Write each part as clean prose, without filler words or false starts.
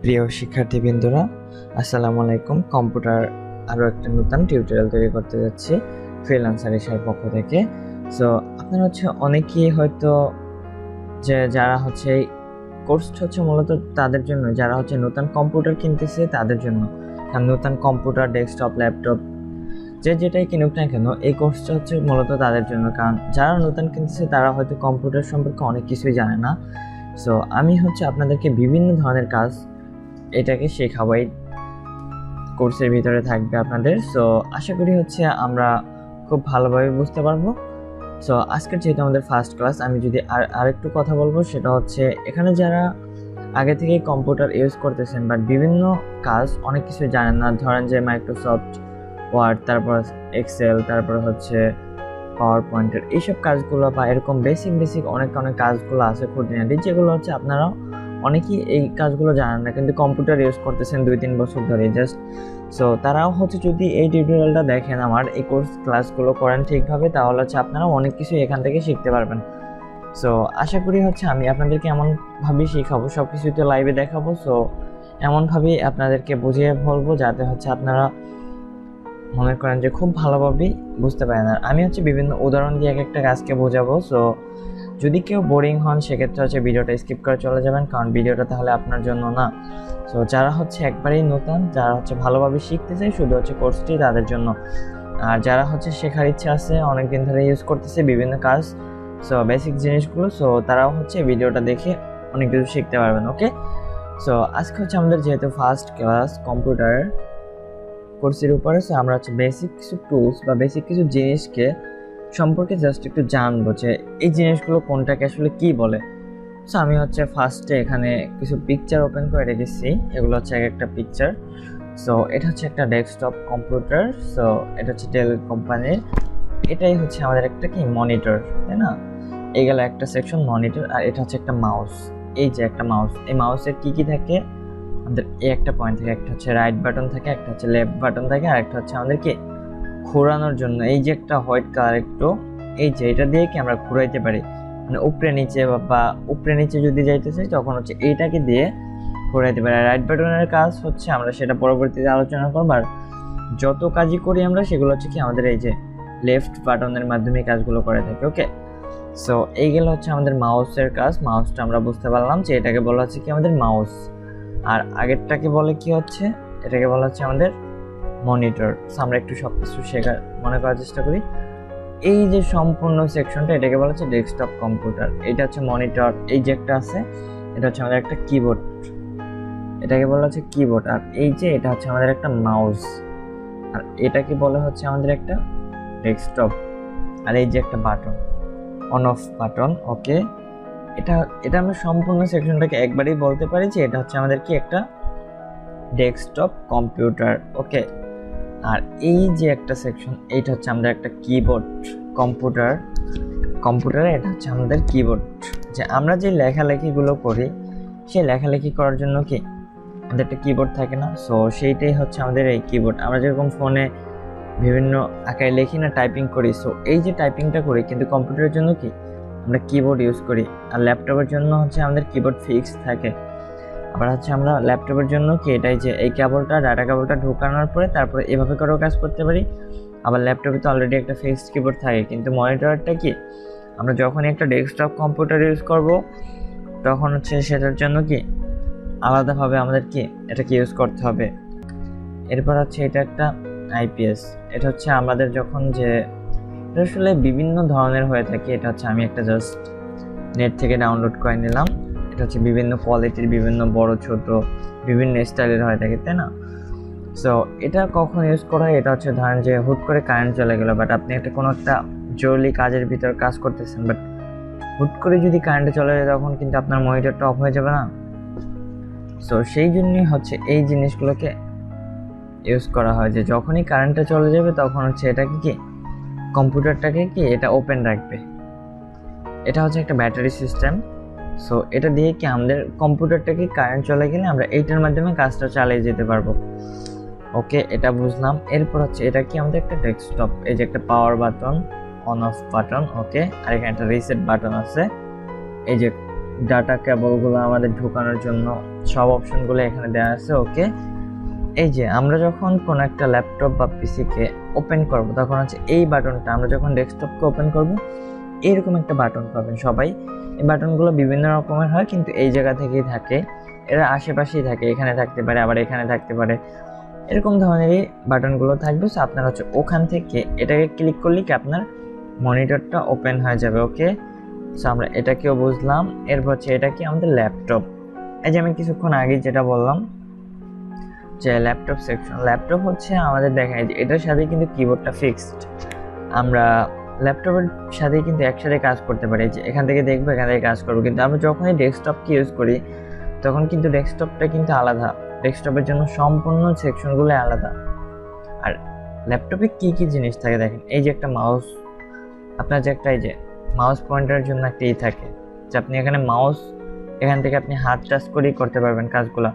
প্রিয় শিক্ষার্থীবৃন্দরা, আসসালামুআলাইকুম। কম্পিউটার আরও একটা নতুন টিউটোরিয়াল তৈরি করতে যাচ্ছি ফ্রিল্যান্সার-ইশার পক্ষ থেকে। সো আপনারা অনেকেই হয়তো যারা এই কোর্সটা মূলত তাদের জন্য, যারা নতুন কম্পিউটার কিনতেছে তাদের জন্য। কারণ নতুন কম্পিউটার, ডেস্কটপ, ল্যাপটপ যেটাই কিনুক না কেন, এই কোর্সটা মূলত তাদের জন্য। কারণ যারা নতুন কিনতেছে তারা হয়তো কম্পিউটার সম্পর্কে অনেক কিছুই জানে না। সো আমি আপনাদেরকে বিভিন্ন ধরনের কাজ এটাকে শেখাবো, এই কোর্সের ভিতরে থাকবে আপনাদের। সো আশা করি আমরা খুব ভালোভাবে বুঝতে পারবো। সো আজকের যেহেতু আমাদের ফার্স্ট ক্লাস, আমি যদি আরেকটু কথা বলবো, সেটা এখানে যারা আগে থেকেই কম্পিউটার ইউজ করতেছেন বাট বিভিন্ন কাজ অনেক কিছু জানেন না, ধরেন যে মাইক্রোসফট ওয়ার্ড, তারপর এক্সেল, তারপর পাওয়ার পয়েন্টের এইসব কাজগুলো, বা এরকম বেসিক অনেক কাজগুলো আছে খুঁটিনাটি, যেগুলো আপনারা অনেকেই এই কাজগুলো জানেন না, কিন্তু কম্পিউটার ইউজ করতেছেন 2-3 বছর ধরে জাস্ট। সো তারাও যদি এই টিউটোরিয়ালটা দেখেন, আমার এই কোর্স ক্লাসগুলো করেন ঠিকভাবে, তাহলে আপনারা অনেক কিছু এখান থেকে শিখতে পারবেন। সো আশা করি আমি আপনাদেরকে এমনভাবেই শেখাবো, সব কিছুই তো লাইভে দেখাবো। সো এমনভাবেই আপনাদেরকে বুঝিয়ে বলবো যাতে আপনারা মনে করেন যে খুব ভালোভাবেই বুঝতে পারেন। আর আমি বিভিন্ন উদাহরণ দিয়ে এক একটা কাজকে বোঝাবো। সো যদি কেউ বোরিং হন, সেক্ষেত্রে ভিডিওটা স্কিপ করে চলে যাবেন, কারণ ভিডিওটা তাহলে আপনার জন্য না। সো যারা একবারেই নতুন, যারা ভালোভাবে শিখতে চায়, শুধু কোর্সটি তাদের জন্য। আর যারা শেখার ইচ্ছা আছে, অনেকদিন ধরে ইউজ করতেছে বিভিন্ন কাজ, সো বেসিক জিনিসগুলো, সো তারাও ভিডিওটা দেখে অনেক কিছু শিখতে পারবেন। ওকে, সো আজকে আমাদের যেহেতু ফার্স্ট ক্লাস কম্পিউটার কোর্সের উপরে, সো আমরা বেসিক কিছু টুলস বা বেসিক কিছু জিনিসকে সম্পর্কে জাস্ট একটু জানবো, যে এই জিনিসগুলো কোনটাকে আসলে কি বলে। সো আমি ফার্স্টে এখানে কিছু পিকচার ওপেন করে রেখেছি। এগুলো এক একটা পিকচার। সো এটা একটা ডেস্কটপ কম্পিউটার। সো এটা ডেল কোম্পানির। এটাই আমাদের একটা কি মনিটর, তাই না? এই গেল একটা সেকশন মনিটর। আর এটা একটা মাউস। এই যে একটা মাউস, এই মাউসের কি থাকে আমাদের, এই একটা পয়েন্ট থাকে, একটা রাইট বাটন থাকে, একটা লেফট বাটন থাকে, আর একটা আমাদের কি ঘোরানোর জন্য এই যে একটা হোয়াইট কালার একটু, এই যে এটা দিয়ে কি আমরা ঘুরাইতে পারি, মানে উপরে নিচে বা উপরে নিচে যদি যাইতে চাই তখন এইটাকে দিয়ে ঘোরাইতে পারি। রাইট বাটনের কাজ আমরা সেটা পরবর্তীতে আলোচনা করব। আর যত কাজই করি আমরা, সেগুলো কি আমাদের এই যে লেফট বাটনের মাধ্যমে কাজগুলো করে থাকি। ওকে, সো এই গেল আমাদের মাউসের কাজ। মাউসটা আমরা বুঝতে পারলাম যে এটাকে বলা কি আমাদের মাউস। আর আগেরটাকে বলে কি এটাকে বলা আমাদের মনিটর। আমরা একটু সবকিছু মনে করার চেষ্টা করি। এই যে সম্পূর্ণ সেকশনটা, এটাকে বলা ডেস্কটপ কম্পিউটার। এটা মনিটর। এই যে একটা আছে, এটা আমাদের একটা কিবোর্ড, এটাকে বলা কিবোর্ড। আর এই যে এটা আমাদের একটা মাউস, আর এটাকে বলা আমাদের একটা ডেস্কটপ। আর এই যে একটা বাটন, অন অফ বাটন। ওকে, এটা আমরা সম্পূর্ণ সেকশনটাকে একবারেই বলতে পারি যে এটা আমাদের কি একটা ডেস্কটপ কম্পিউটার। ওকে, আর এই যে একটা সেকশন, এইটা আমাদের একটা কিবোর্ড কম্পিউটারে। এটা আমাদের কিবোর্ড, যে আমরা যে লেখালেখিগুলো করি, সেই লেখালেখি করার জন্য কি আমাদের একটা কিবোর্ড থাকে না? সো সেইটাই আমাদের এই কিবোর্ড। আমরা যেরকম ফোনে বিভিন্ন আকারে লিখি না, টাইপিং করি, সো এই যে টাইপিংটা করি, কিন্তু কম্পিউটারের জন্য কি আমরা কিবোর্ড ইউজ করি। আর ল্যাপটপের জন্য আমাদের কিবোর্ড ফিক্স থাকে। আবার আমরা ল্যাপটপের জন্য কি এটাই যে এই কেবলটা, ডাটা কেবলটা ঢোকানোর পরে তারপরে এভাবে করেও কাজ করতে পারি। আবার ল্যাপটপে তো অলরেডি একটা ফিক্সড কিবোর্ড থাকে, কিন্তু মনিটরটা কি আমরা যখনই একটা ডেস্কটপ কম্পিউটার ইউজ করব, তখন সেটার জন্য কি আলাদাভাবে আমাদের কি এটাকে ইউজ করতে হবে। এরপর এটা একটা আইপিএস। এটা আমাদের যখন যে এটা আসলে বিভিন্ন ধরনের হয়ে থাকে। এটা আমি একটা জাস্ট নেট থেকে ডাউনলোড করে নিলাম। এটা বিভিন্ন কোয়ালিটির, বিভিন্ন বড় ছোট, বিভিন্ন স্টাইলের হয়ে থাকে, তাই না? সো এটা কখন ইউজ করা হয়? এটা ধরেন যে হুট করে কারেন্ট চলে গেল, বাট আপনি কোনো একটা জরুরি কাজের ভিতর কাজ করতেছেন, বাট হুট করে যদি কারেন্টে চলে যায়, তখন কিন্তু আপনার মনিটরটা অফ হয়ে যাবে না? সো সেই জন্যই এই জিনিসগুলোকে ইউজ করা হয়, যে যখনই কারেন্টটা চলে যাবে তখন এটাকে কি কম্পিউটারটাকে কি এটা ওপেন রাখবে। এটা একটা ব্যাটারি সিস্টেম। সো এটা দিয়ে কি আমাদের কম্পিউটারটাকে কারেন্ট চলে গেলে আমরা এইটার মাধ্যমে কাজটা চালিয়ে যেতে পারবো। ওকে, এটা বুঝলাম। এরপর এটা কি আমাদের একটা ডেস্কটপ। এই যে একটা power button, on off button. Okay, আর এখানে একটা রিসেট বাটন আছে। এই যে ডাটা কেবলগুলো আমাদের ঢোকানোর জন্য সব অপশনগুলো এখানে দেওয়া আছে। ওকে, এই যে আমরা যখন কোনো একটা ল্যাপটপ বা পিসিকে ওপেন করব তখন হচ্ছে এই বাটনটা, আমরা যখন ডেস্কটপকে ওপেন করব এরকম একটা বাটন পাবেন সবাই। এই বাটনগুলো বিভিন্ন রকমের হয়, কিন্তু এই জায়গা থেকেই থাকে, এরা আশেপাশেই থাকে, এখানে থাকতে পারে আবার এখানে থাকতে পারে, এরকম ধরনেরই বাটনগুলো থাকবে। সো আপনার হচ্ছে ওখান থেকে এটাকে ক্লিক করলে কি আপনার মনিটরটা ওপেন হয়ে যাবে। ওকে, সো আমরা এটাকেও বুঝলাম। এরপর হচ্ছে এটা কি আমাদের ল্যাপটপ। এই যে আমি কিছুক্ষণ আগে যেটা বললাম যে ল্যাপটপ সেকশন, ল্যাপটপ হচ্ছে আমাদের দেখায় যে এটার সাথে কিন্তু কিবোর্ডটা ফিক্সড, আমরা ল্যাপটপের সাথে কিন্তু একসাথে কাজ করতে পারি। যে এখান থেকে দেখবো, এখান থেকে কাজ করবো, কিন্তু আমরা যখনই ডেস্কটপকে ইউজ করি তখন কিন্তু ডেস্কটপটা কিন্তু আলাদা, ডেস্কটপের জন্য সম্পূর্ণ সেকশনগুলো আলাদা। আর ল্যাপটপে কি কি জিনিস থাকে দেখেন, এই যে একটা মাউস, আপনার যে একটা এই যে মাউস পয়েন্টারের জন্য একটা থাকে, যে আপনি এখানে মাউস, এখান থেকে আপনি হাত টাচ করেই করতে পারবেন কাজগুলো।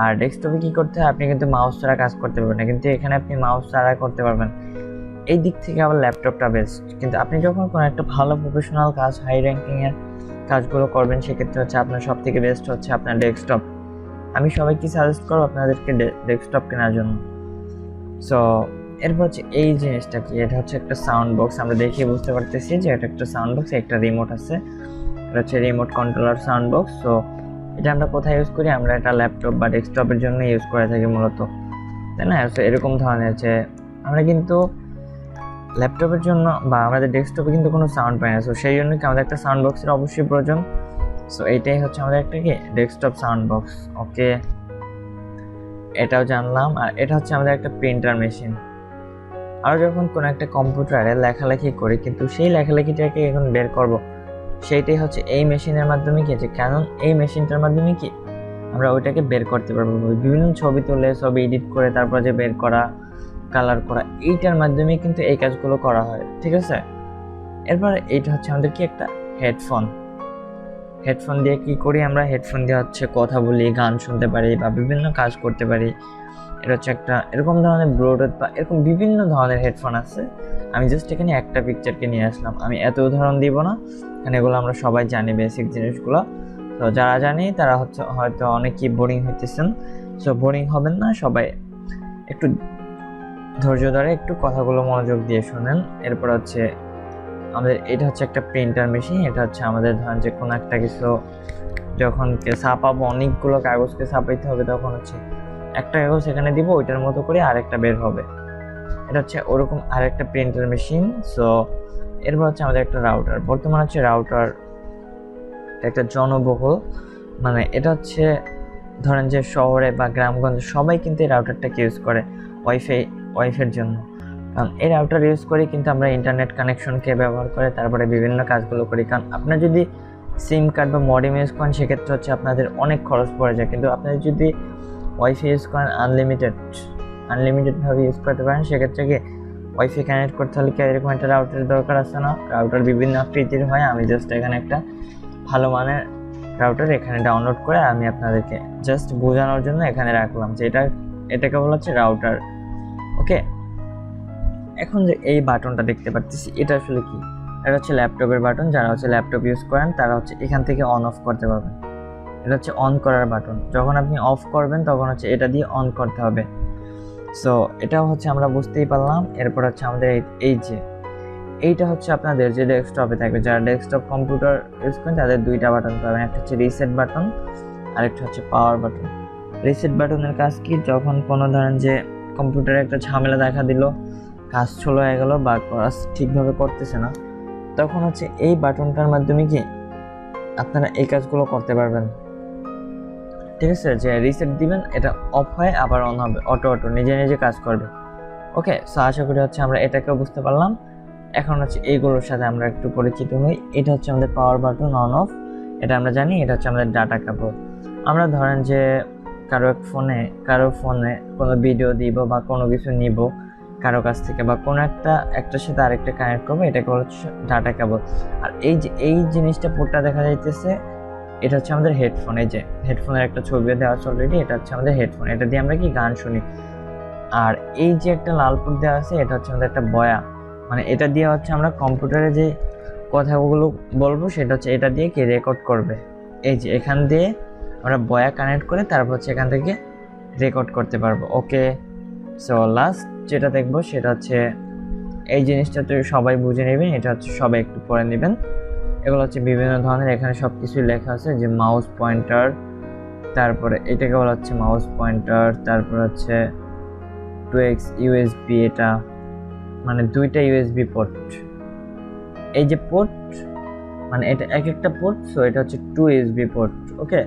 আর ডেস্কটপে কি করতে হয়, আপনি কিন্তু মাউস ছাড়া কাজ করতে পারবেন না, কিন্তু এখানে আপনি মাউস ছাড়া করতে পারবেন। এই দিক থেকে আবার ল্যাপটপটা বেস্ট। কিন্তু আপনি যখন কোনো একটা ভালো প্রফেশনাল কাজ, হাই র্যাঙ্কিংয়ের কাজগুলো করবেন, সেক্ষেত্রে হচ্ছে আপনার সব থেকে বেস্ট হচ্ছে আপনার ডেস্কটপ। আমি সবাইকে সাজেস্ট করবো আপনাদেরকে ডেস্কটপ কেনার জন্য। সো এরপর হচ্ছে এই জিনিসটা কি, এটা হচ্ছে একটা সাউন্ড বক্স। আমরা দেখে বুঝতে পারতেছি যে এটা একটা সাউন্ড বক্স, একটা রিমোট আছে, এটা হচ্ছে remote controller sound box. So এটা আমরা কোথায় ইউজ করি, আমরা এটা ল্যাপটপ বা ডেস্কটপের জন্য ইউজ করে থাকি মূলত, তাই না? সো এরকম ধরনের যে আমরা কিন্তু ল্যাপটপের জন্য বা আমাদের ডেস্কটপে কিন্তু কোনো সাউন্ড পাই না, সো সেই জন্য কি আমাদের একটা সাউন্ড বক্সের অবশ্যই প্রয়োজন। সো এইটাই হচ্ছে আমাদের একটা কি ডেস্কটপ সাউন্ড বক্স। ওকে, এটাও জানলাম। আর এটা হচ্ছে আমাদের একটা প্রিন্টার মেশিন। আর যখন কোনো একটা কম্পিউটারে লেখালেখি করি, কিন্তু সেই লেখালেখিটাকে এখন বের করব, সেইটাই হচ্ছে এই মেশিনের মাধ্যমে কি, যে কারণ এই মেশিনটার মাধ্যমে কি আমরা ওইটাকে বের করতে পারবো। বিভিন্ন ছবি তুলে, ছবি এডিট করে তারপর যে বের করা, কালার করা, এইটার মাধ্যমে কিন্তু এই কাজগুলো করা হয়, ঠিক আছে? এরপর এইটা হচ্ছে আমাদের কি একটা হেডফোন। হেডফোন দিয়ে কি করি আমরা, হেডফোন দিয়ে হচ্ছে কথা বলি, গান শুনতে পারি বা বিভিন্ন কাজ করতে পারি। এটা হচ্ছে একটা এরকম ধরনের ব্লুটুথ বা এরকম বিভিন্ন ধরনের হেডফোন আছে। আমি জাস্ট এখানে একটা পিকচারকে নিয়ে আসলাম, আমি এত উদাহরণ দিব না, কারণ এগুলো আমরা সবাই জানি বেসিক জিনিসগুলো। তো যারা জানি তারা হচ্ছে হয়তো অনেকেই বোরিং হইতেছেন, সো বোরিং হবেন না, সবাই একটু ধৈর্য ধরে একটু কথাগুলো মনোযোগ দিয়ে শুনেন। এরপর হচ্ছে আমাদের এটা হচ্ছে একটা প্রিন্টার মেশিন। এটা হচ্ছে আমাদের ধরেন যে কোনো একটা কিছু যখন ছাপাবো, অনেকগুলো কাগজকে ছাপাইতে হবে, তখন হচ্ছে একটা কাগজ এখানে দিব, ওইটার মতো করে আরেকটা বের হবে। এটা হচ্ছে ওরকম আরেকটা প্রিন্টার মেশিন। সো এরপর হচ্ছে আমাদের একটা রাউটার। বর্তমানে হচ্ছে রাউটার একটা জনবহুল, মানে এটা হচ্ছে ধরেন যে শহরে বা গ্রামগঞ্জে সবাই কিন্তু এই রাউটারটাকে ইউজ করে ওয়াইফাইয়ের জন্য। কারণ এই রাউটার ইউজ করে কিন্তু আমরা ইন্টারনেট কানেকশনকে ব্যবহার করে তারপরে বিভিন্ন কাজগুলো করি। কারণ আপনার যদি সিম কার্ড বা মডেম ইউজ করেন, সেক্ষেত্রে হচ্ছে আপনাদের অনেক খরচ পড়ে যায়, কিন্তু আপনারা যদি ওয়াইফাই ইউজ করেন আনলিমিটেডভাবে ইউজ করতে পারেন, সেক্ষেত্রে কি ওয়াইফাই কানেক্ট করতে হলে কি এরকম একটা রাউটারের দরকার আছে না? রাউটার বিভিন্ন আকৃতির হয়, আমি জাস্ট এখানে একটা ভালো মানের রাউটার এখানে ডাউনলোড করে আমি আপনাদেরকে জাস্ট বোঝানোর জন্য এখানে রাখলাম যে এটাকে বলা হচ্ছে রাউটার। ওকে, এখন যে এই বাটনটা দেখতে পাচ্ছি, এটা আসলে কি? এটা হচ্ছে ল্যাপটপের বাটন। যারা হচ্ছে ল্যাপটপ ইউজ করেন তারা হচ্ছে এখান থেকে অন অফ করতে পারবেন। এটা হচ্ছে অন করার বাটন, যখন আপনি অফ করবেন তখন হচ্ছে এটা দিয়ে অন করতে হবে। সো এটাও হচ্ছে আমরা বুঝতেই পারলাম। এরপর হচ্ছে আমাদের এই যে এইটা হচ্ছে আপনাদের যে ডেস্কটপে থাকবে, যারা ডেস্কটপ কম্পিউটার ইউজ করেন তাদের দুইটা বাটন পাবেন, একটা হচ্ছে রিসেট বাটন আর একটা হচ্ছে পাওয়ার বাটন। রিসেট বাটনের কাজ কি, যখন কোনো ধরেন যে কম্পিউটারে একটা ঝামেলা দেখা দিল, কাজ স্লো হয়ে গেল বা কাজ ঠিকভাবে করতেছে না, তখন হচ্ছে এই বাটনটার মাধ্যমে কি আপনারা এই কাজগুলো করতে পারবেন, ঠিক আছে? যে রিসেট দিবেন, এটা অফ হয়ে আবার অন হবে, অটো নিজে নিজে কাজ করবে। ওকে, সো আশা করি হচ্ছে আমরা এটাকেও বুঝতে পারলাম। এখন হচ্ছে এইগুলোর সাথে আমরা একটু পরিচিত হই। এটা হচ্ছে আমাদের পাওয়ার বাটন, অন অফ, এটা আমরা জানি। এটা হচ্ছে আমাদের ডাটা কেবল। আমরা ধরেন যে কারো ফোনে কোনো ভিডিও দিব বা কোনো কিছু নিব কারো কাছ থেকে, বা কোনো একটার সাথে আরেকটা কানেক্ট করবো, এটাকে হচ্ছে ডাটা কেবল। আর এই জিনিসটা পুরোটা দেখা যাইতেছে, এটা হচ্ছে আমাদের হেডফোন। এই যে হেডফোনের একটা ছবি দেওয়া আছে অলরেডি, এটা হচ্ছে আমাদের হেডফোন, এটা দিয়ে আমরা কি গান শুনি। আর এই যে একটা লাল পুট দেওয়া আছে, এটা হচ্ছে আমাদের একটা বয়া, মানে এটা দিয়ে হচ্ছে আমরা কম্পিউটারে যে কথাগুলো বলবো সেটা হচ্ছে এটা দিয়ে কি রেকর্ড করবে। এই যে এখান দিয়ে আমরা বয়া কানেক্ট করে তারপর হচ্ছে এখান থেকে রেকর্ড করতে পারবো। ওকে, সো লাস্ট যেটা দেখবো সেটা হচ্ছে এই জিনিসটা তো সবাই বুঝে নেবেন, এটা হচ্ছে সবাই একটু পড়ে নেবেন। এগুলো হচ্ছে বিভিন্ন ধরনের, এখানে সব কিছুই লেখা আছে, যে মাউস পয়েন্টার, তারপরে এটাকে বলা হচ্ছে মাউস পয়েন্টার, তারপর হচ্ছে 2x ইউএসবি, এটা মানে দুইটা ইউএসবি পোর্ট, এই যে পোর্ট মানে এটা এক একটা পোর্ট, সো এটা হচ্ছে 2 ইউএসবি পোর্ট। ওকে,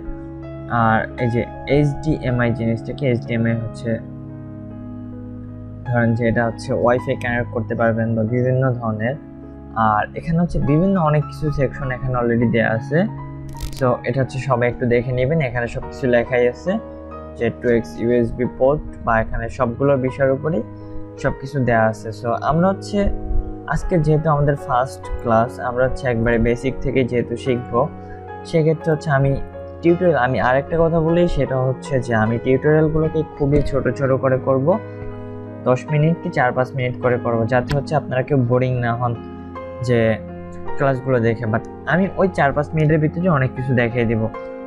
আর এই যে এইচডিএমআই জিনিসটা কি, এইচডিএমআই হচ্ছে ধরেন যে এটা হচ্ছে ওয়াইফাই কানেক্ট করতে পারবেন বা বিভিন্ন ধরনের। আর এখানে হচ্ছে বিভিন্ন অনেক কিছু সেকশন এখানে অলরেডি দেওয়া আছে, সো এটা হচ্ছে সবাই একটু দেখে নেবেন। এখানে সব কিছু লেখাই আছে, যে 2x ইউএসবি পোর্ট বা এখানে সবগুলো বিষয়ের উপরেই সব কিছু দেওয়া আছে। সো আমরা হচ্ছে আজকে যেহেতু আমাদের ফার্স্ট ক্লাস, আমরা হচ্ছে একবারে বেসিক থেকে যেহেতু শিখবো, সেক্ষেত্রে হচ্ছে আমি আরেকটা কথা বলি, সেটা হচ্ছে যে আমি টিউটোরিয়ালগুলোকে খুবই ছোট ছোট করে করব, 10 মিনিট কি 4-5 মিনিট করে করব, যাতে হচ্ছে আপনারা কেউ বোরিং না হন যে ক্লাসগুলো দেখে। বাট আমি ওই 4-5 মিনিটের ভিতরে অনেক কিছু দেখিয়ে দিব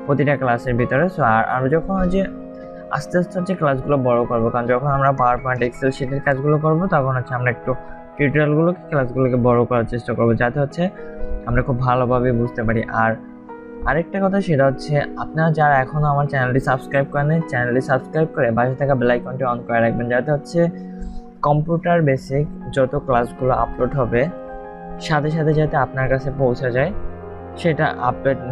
প্রতিটা ক্লাসের ভিতরে। সো আর আমরা যখন যে আস্তে আস্তে হচ্ছে ক্লাসগুলো বড় করবো, কারণ যখন আমরা পাওয়ার পয়েন্ট, এক্সেল শিটের কাজগুলো করবো, তখন হচ্ছে আমরা একটু টিউটোরিয়ালগুলোকে ক্লাসগুলোকে বড় করার চেষ্টা করবো, যাতে হচ্ছে আমরা খুব ভালোভাবে বুঝতে পারি। আর আরেকটা কথা, সেটা হচ্ছে আপনারা যারা এখনও আমার চ্যানেলটি সাবস্ক্রাইব করেন, চ্যানেলটি সাবস্ক্রাইব করে পাশে থাকা বেল আইকনটি অন করে রাখবেন, যাতে হচ্ছে কম্পিউটার বেসিক যত ক্লাসগুলো আপলোড হবে সাথে সাথে যাতে আপনার কাছে পৌঁছে যায়, সেটা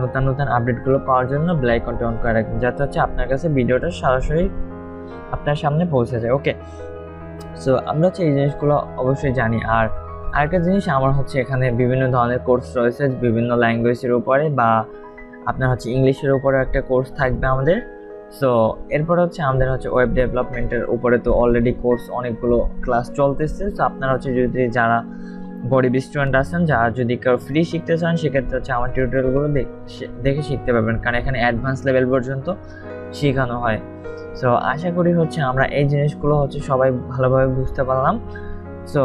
নতুন নতুন আপডেটগুলো পাওয়ার জন্য বেল আইকনটি অন করে রাখবেন, যাতে হচ্ছে আপনার কাছে ভিডিওটা সরাসরি আপনার সামনে পৌঁছে যায়। ওকে, সো আমরা হচ্ছে এই জিনিসগুলো অবশ্যই জানি। আর আরেকটা জিনিস, আমার হচ্ছে এখানে বিভিন্ন ধরনের কোর্স রয়েছে বিভিন্ন ল্যাঙ্গুয়েজের উপরে, বা আপনার হচ্ছে ইংলিশের উপরে একটা কোর্স থাকবে আমাদের। সো এরপর হচ্ছে আমাদের হচ্ছে ওয়েব ডেভেলপমেন্টের উপরে তো অলরেডি কোর্স অনেকগুলো ক্লাস চলতেছে। সো আপনারা হচ্ছে যদি যারা গরিব স্টুডেন্ট আছেন, যারা যদি কেউ ফ্রি শিখতে চান, সেক্ষেত্রে হচ্ছে আমার টিউটোরিয়ালগুলো দেখে শিখতে পারবেন, কারণ এখানে অ্যাডভান্স লেভেল পর্যন্ত শেখানো হয়। সো আশা করি হচ্ছে আমরা এই জিনিসগুলো হচ্ছে সবাই ভালোভাবে বুঝতে পারলাম। সো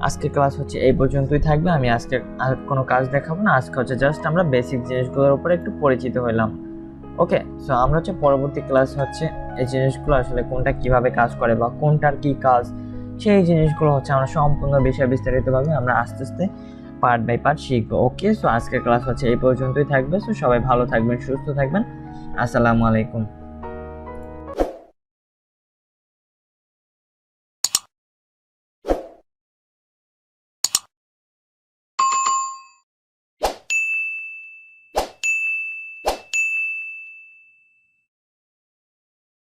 আজকের ক্লাস হচ্ছে এই পর্যন্তই থাকবে, আমি আজকে আর কোনো কাজ দেখাবো না, আজকে হচ্ছে জাস্ট আমরা বেসিক জিনিসগুলোর উপরে একটু পরিচিত হইলাম। ওকে, সো আমরা হচ্ছে পরবর্তী ক্লাস হচ্ছে এই জিনিসগুলো আসলে কোনটা কিভাবে কাজ করে বা কোনটার কি কাজ, সেই জিনিসগুলো হচ্ছে আমরা সম্পূর্ণ বিষয় বিস্তারিতভাবে আমরা আস্তে আস্তে পার্ট বাই পার্ট শিখবো। ওকে, সো আজকের ক্লাস হচ্ছে এই পর্যন্তই থাকবে। সো সবাই ভালো থাকবেন, সুস্থ থাকবেন। আসসালামু আলাইকুম।